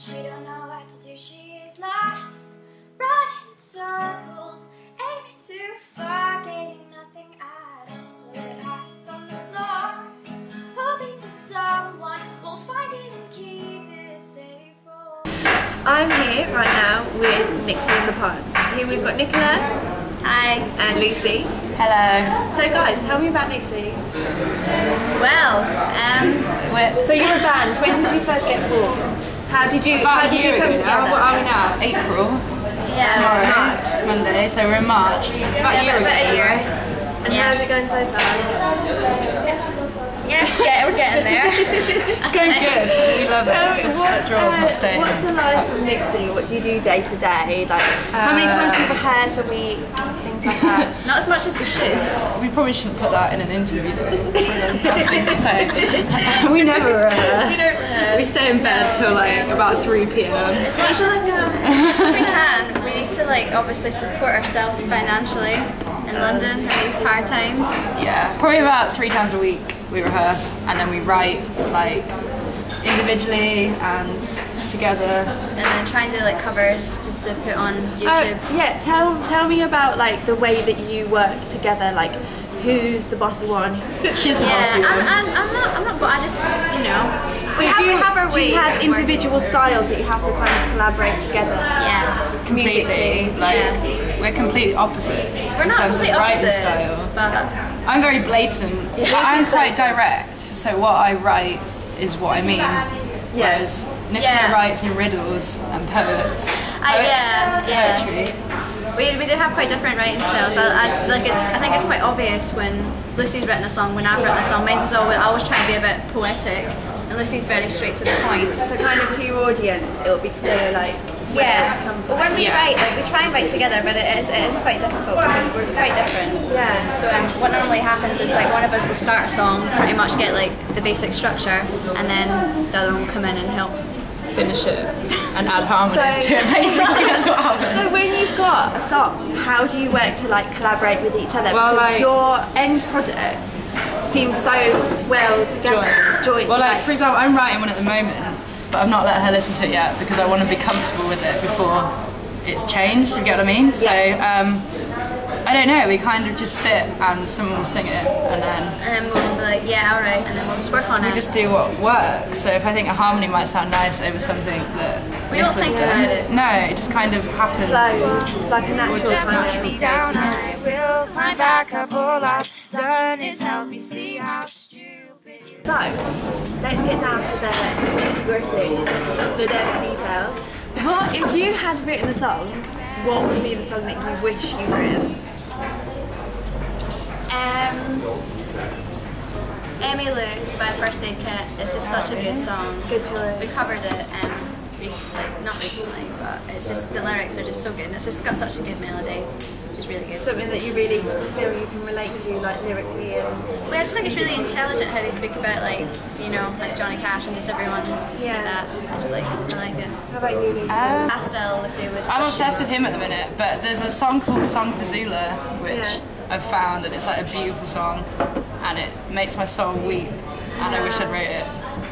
She don't know what to do, she is lost, running in circles, aiming too far, getting nothing out of her eyes on the floor, hoping that someone will find it and keep it safe. I'm here right now with Nixie in the pond. Here we've got Nicola. Hi. And Lucy. Hello. So guys, tell me about Nixie. Well, so you're a band. When did you first get formed? How did you come together? What are we now? April? yeah, Tomorrow? March. Monday, so we're in March. About a year ago. about a year. And how's it going so far? We're getting there. It's going good. We love it. This draw's not staying. What's the life of Nixie? What do you do day to day? Like, how many times do you rehearse a week? Things like that. Not as much as we should. We probably shouldn't put that in an interview. So we never rehearse. We stay in bed till like about 3 p.m. As much as we can. We need to obviously support ourselves financially in London in these hard times. Yeah, probably about 3 times a week we rehearse, and then we write individually and together. And then try and do covers just to put on YouTube. Yeah, tell me about the way that you work together. Who's the bossy one? She's the bossy one. I'm not, but I just, So we have our do ways. you have individual styles that you have to kind of collaborate together? Yeah. Completely. We're complete opposites We're in not terms of complete writing opposites, style. but I'm very blatant. But I'm quite direct, so what I write is what I mean. Whereas Nicola writes in riddles and poets. Poetry. We do have quite different writing styles. I think it's quite obvious when Lucy's written a song, when I've written a song. Mine's I always try to be a bit poetic, and Lucy's very straight to the point. So kind of to your audience, it'll be clear But when we write, we try and write together, but it is quite difficult because we're quite different. Yeah. So what normally happens is one of us will start a song, pretty much get the basic structure, and then the other one will come in and help finish it and add harmonies to it, basically. That's what happens. So when you've got a song, how do you work to collaborate with each other? Well, because your end product seems so well together. Joined. Well, for example, I'm writing one at the moment, but I've not let her listen to it yet because I want to be comfortable with it before it's changed, you get what I mean? So, I don't know, we kind of just sit and someone will sing it and then we'll be like, yeah, alright, and then we'll just work on it. We just do what works. So if I think a harmony might sound nice over something that we don't think about it. No, it just kind of happens. It's like a natural me down, I will climb back up. All I've done is help me see how stupid you So, let's get down to the nitty-gritty, the dirty details. What if you had written a song? What would be the song that you wish you'd written? Amy Lou by First Aid Kit is just such a good song. Good choice. We covered it not recently, but it's just the lyrics are just so good, and it's just got such a good melody, which is really good. Something that you really feel you can relate to, lyrically and... Well, I just think it's really intelligent how they speak about Johnny Cash and just everyone like that. I like it. How about you, Lucy? Pastel, let's see with. I'm obsessed with him at the minute, but there's a song called Song for Zula, which I've found, and it's a beautiful song, and it makes my soul weep, and I wish I'd wrote it.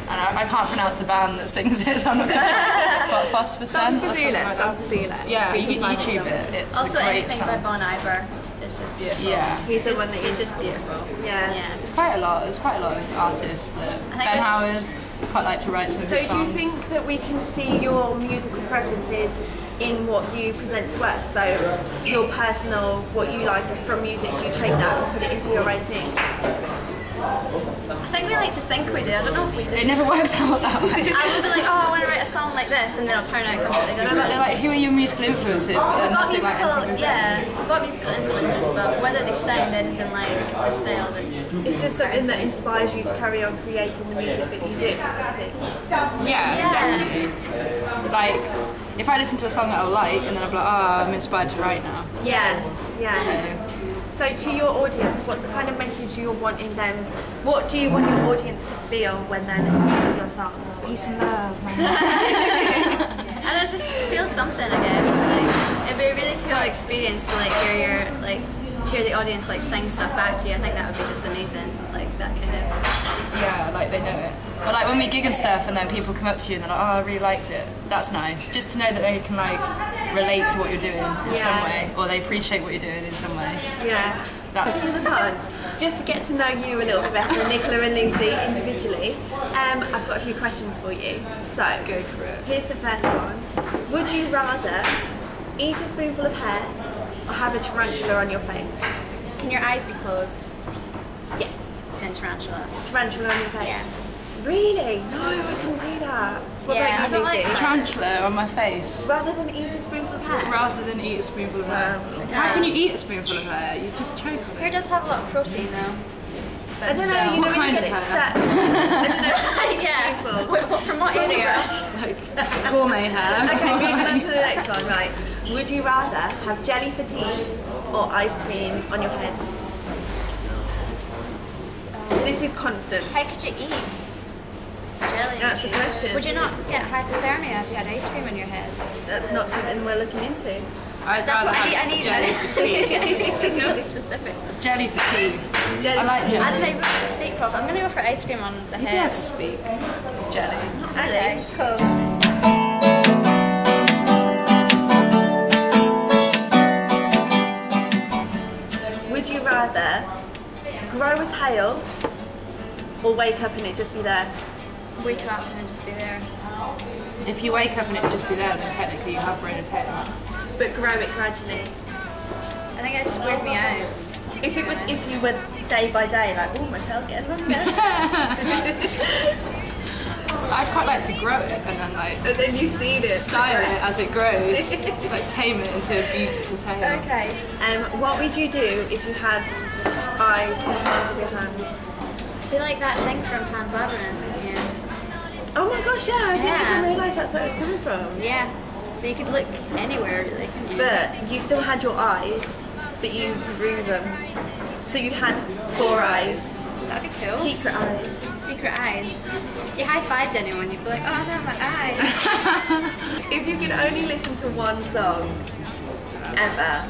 And I can't pronounce the band that sings it, so I'm not going to Phosphor Song for Zula. Yeah, you can YouTube it. It's also a great anything song. by Bon Iver is just beautiful. Yeah. He's just beautiful. Yeah. There's quite a lot of artists that Ben Howard quite like to write some of his songs. So do you think that we can see your musical preferences in what you present to us? So your personal, what you like from music, do you take that and put it into your own thing? I think we like to think we do. I don't know if we do. It never works out that way. I will be like, oh, I want to write a song like this, and then it'll turn out completely different. They're like, who are your musical influences? But We've got musical influences, but whether they sound anything like the style that... It's just something that inspires you to carry on creating the music that you do, I think. Yeah, definitely. If I listen to a song that I like, and then I'll be like, oh, I'm inspired to write now. Yeah. So to your audience, what's the kind of message you're wanting them? What do you want your audience to feel when they're listening to your songs? Peace and love, man. And I just feel something, I guess. It'd be a really cool experience to hear the audience sing stuff back to you. I think that would be just amazing. That kind of... Yeah, they know it. But like when we gig and stuff, and then people come up to you and they're like, "Oh, I really liked it." That's nice. Just to know that they can like relate to what you're doing in some way, or they appreciate what you're doing in some way. Yeah. That's the part. Just to get to know you a little bit better, Nicola and Lucy individually. I've got a few questions for you. So go for it. Here's the first one. Would you rather eat a spoonful of hair or have a tarantula on your face? Can your eyes be closed? Yes. Then tarantula. Tarantula on your face? Yeah. Really? No, I couldn't do that. What Yeah, about you, I don't like Lucy? Tarantula on my face. Rather than eat a spoonful of hair? Rather than eat a spoonful of hair. Okay. How can you eat a spoonful of hair? You just choke on Hair it. does have a lot of protein though. I don't know, still. you know What when you kind get of it hair? stuck. I don't know. Yeah. Wait, from what area? Like gourmet hair. Okay, moving on to the next one, right. Would you rather have jelly for tea or ice cream on your head? This is constant. How could you eat jelly? That's the question. Would you not get hypothermia if you had ice cream on your head? That's not something we're looking into. I'd That's rather what I have need. jelly for tea. I need to know the specifics. Jelly for tea. Jelly I like for tea. jelly. I don't know even how to speak properly. I'm gonna go for ice cream on the You head. have to speak. Jelly. Okay, cool. Would you rather grow a tail or wake up and it just be there? Wake up and then just be there. If you wake up and it would just be there, then technically you have grown a tail. But grow it gradually. I think that just weirded me out. If it was, if you were day by day, like, oh, my tail's getting longer. I'd quite like to grow it and then like And then you've seen it. style it as it grows, like tame it into a beautiful tail. Okay. What would you do if you had eyes on the palms of your hands? Be like that thing from Pan's Labyrinth, wouldn't you? Oh my gosh, yeah, I didn't Yeah. even realise that's where it's coming from. Yeah. So you could look anywhere, really, couldn't you? But you still had your eyes, but you grew them. So you had 4 eyes. That'd be cool. Secret eyes. Secret eyes. If you high-fived anyone, you'd be like, oh no, my eyes. If you could only listen to one song ever,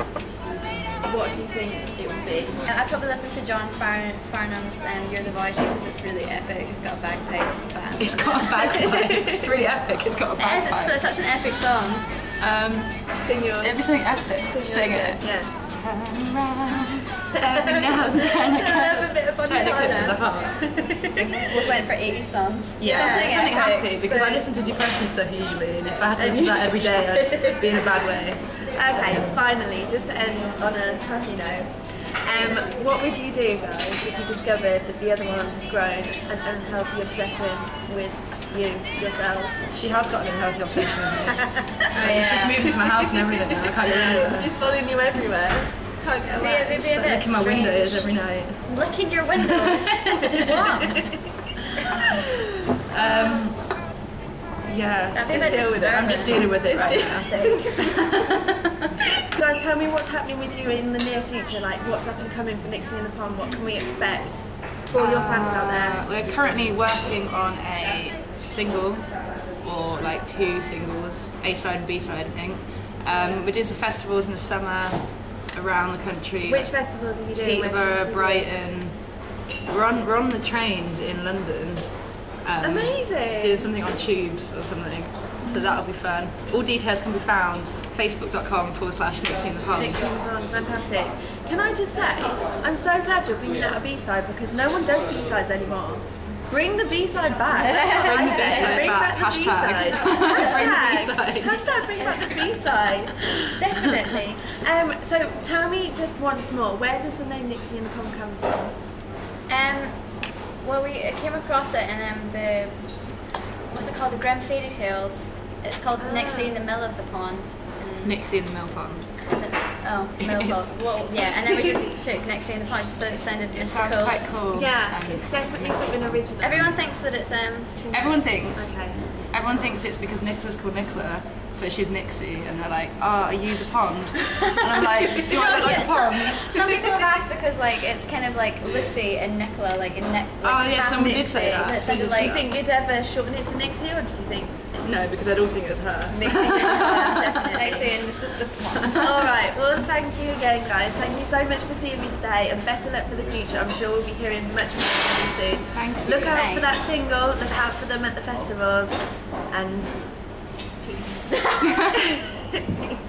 what do you think it would be? I'd probably listen to John Farnham's You're the Voice just because it's really epic. It's got a bagpipe band. It's got a bagpipe. It's really epic. It's got a It is, bagpipe. it's such an epic song. Sing yours. It'd be something epic. Sing it. Yeah. Turn around. Every now and then I Have a bit of fun take the with clips of the that. heart. We went for 80 songs. Yeah, something epic. happy because I listen to depressing stuff usually, and if I had to listen to that every day, I'd be in a bad way. Okay, finally, just to end on a happy note, what would you do, guys, if you discovered that the other one had grown an unhealthy obsession with you, yourself? She has got an unhealthy obsession with me. Oh, She's yeah. moved into my house and everything now. I can't get rid of her. She's following you everywhere. Can't get away. It'd be a She's bit like licking my strange. windows every night. Licking your windows? What? Yeah, That'd be a bit deal with it. I'm just dealing with it right now. Guys, tell me what's happening with you in the near future, like what's up and coming for Nixie and the Pond, what can we expect for your fans out there? We're currently working on a single, or like 2 singles, A side and B side, I think. We're doing some festivals in the summer around the country. Which festivals are you doing? Peterborough, Brighton. We're on the trains in London. Amazing! Doing something on tubes or something. So that'll be fun. All details can be found facebook.com/Nixie in the Pond. Nixie and the Pond, fantastic. Can I just say, I'm so glad you're bringing out a B-side because no one does B-sides anymore. Bring the B-side back. That's what Bring the I say. B-side Bring back. back the Hashtag. B-side. Bring the B-side. Hashtag bring back the B-side. Definitely. So tell me just once more, where does the name Nixie and the Pond come from? Well, we came across it in the, what's it called, the Grimm Fairy Tales. It's called the Nixie in the Mill of the Pond. Nixie in the Mill Pond. Mill Pond. Well, yeah, and then we just took Nixie in the Pond, just so it sounded It mystical. sounds quite cool. Yeah, and it's definitely something original. Everyone thinks that it's Everyone thinks it's because Nicola's called Nicola, so she's Nixie, and they're like, "Oh, are you the pond?" And I'm like, "Do I look like a pond?" Some people have asked because like it's kind of like Lucy and Nicola, like in Oh yeah, someone did say that. That Someone sounded did Do say you like think you'd ever shorten it to Nixie, or do you think that No, because I'd all think it was her. Definitely. And this is the plot. Alright, well thank you again guys. Thank you so much for seeing me today and best of luck for the future. I'm sure we'll be hearing much more from you soon. Thank you. Look out for that single, look out for them at the festivals and peace.